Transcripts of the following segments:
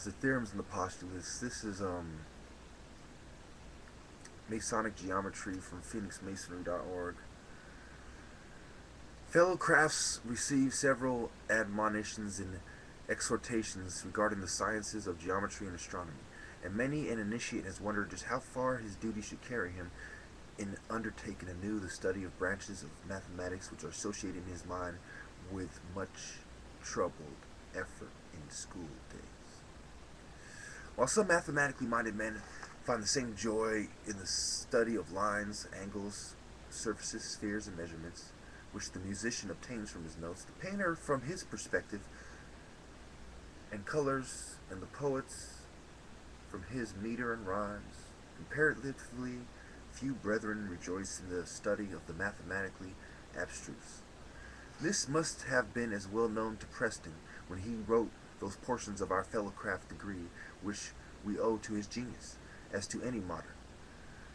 the theorems and the postulates. This is Masonic geometry from phoenixmasonry.org. Fellow crafts receive several admonitions and exhortations regarding the sciences of geometry and astronomy, and many an initiate has wondered just how far his duty should carry him in undertaking anew the study of branches of mathematics which are associated in his mind with much troubled effort in school days. While some mathematically minded men find the same joy in the study of lines, angles, surfaces, spheres, and measurements, which the musician obtains from his notes, the painter from his perspective and colors, and the poets from his meter and rhymes, comparatively few brethren rejoice in the study of the mathematically abstruse. This must have been as well known to Preston when he wrote those portions of our fellowcraft degree which we owe to his genius, as to any modern.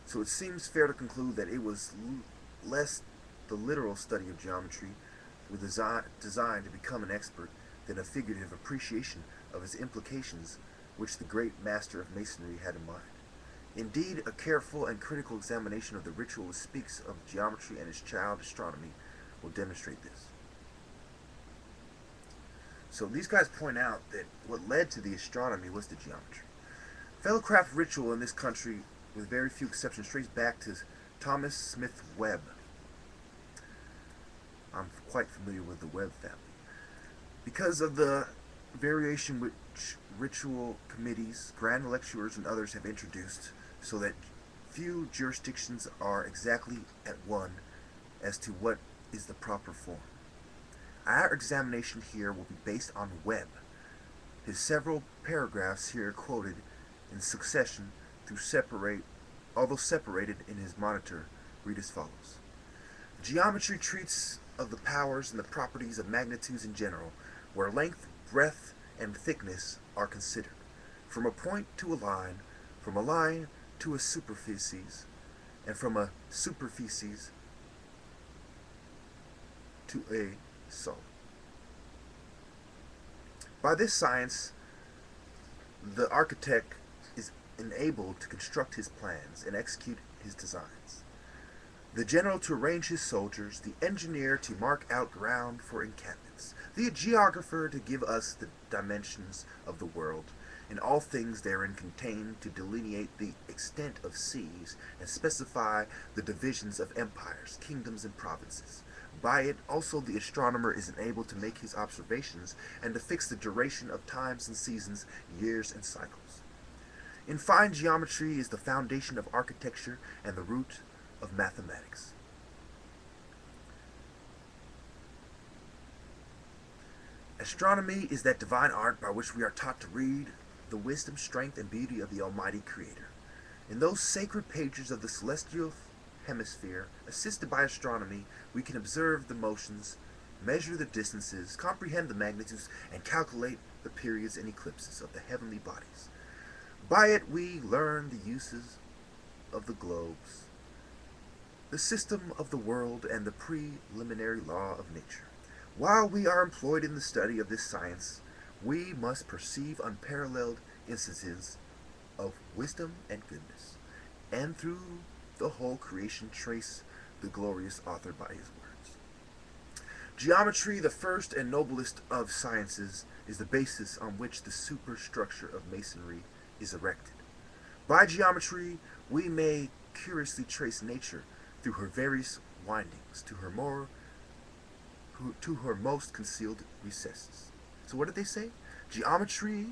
So it seems fair to conclude that it was less the literal study of geometry with designed to become an expert than a figurative appreciation of its implications which the great master of masonry had in mind. Indeed, a careful and critical examination of the ritual which speaks of geometry and its child astronomy will demonstrate this. So these guys point out that what led to the astronomy was the geometry. Fellowcraft ritual in this country, with very few exceptions, traces back to Thomas Smith Webb. I'm quite familiar with the Webb family. Because of the variation which ritual committees, grand lecturers, and others have introduced, so that few jurisdictions are exactly at one as to what is the proper form. Our examination here will be based on Webb. His several paragraphs here quoted in succession, although separated in his monitor, read as follows. Geometry treats of the powers and the properties of magnitudes in general, where length, breadth, and thickness are considered, from a point to a line, from a line to a superficies, and from a superficies to a solid. By this science, the architect is enabled to construct his plans and execute his designs, the general to arrange his soldiers, the engineer to mark out ground for encampments, the geographer to give us the dimensions of the world, and all things therein contained to delineate the extent of seas and specify the divisions of empires, kingdoms, and provinces. By it also the astronomer is enabled to make his observations and to fix the duration of times and seasons, years and cycles. In fine, geometry is the foundation of architecture and the root of mathematics. Astronomy is that divine art by which we are taught to read the wisdom, strength, and beauty of the Almighty Creator. In those sacred pages of the celestial hemisphere, assisted by astronomy, we can observe the motions, measure the distances, comprehend the magnitudes, and calculate the periods and eclipses of the heavenly bodies. By it we learn the uses of the globes, the system of the world, and the preliminary law of nature. While we are employed in the study of this science, we must perceive unparalleled instances of wisdom and goodness, and through the whole creation trace the glorious author by his words. Geometry, the first and noblest of sciences, is the basis on which the superstructure of masonry is erected. By geometry, we may curiously trace nature through her various windings to her most concealed recesses. So what did they say? Geometry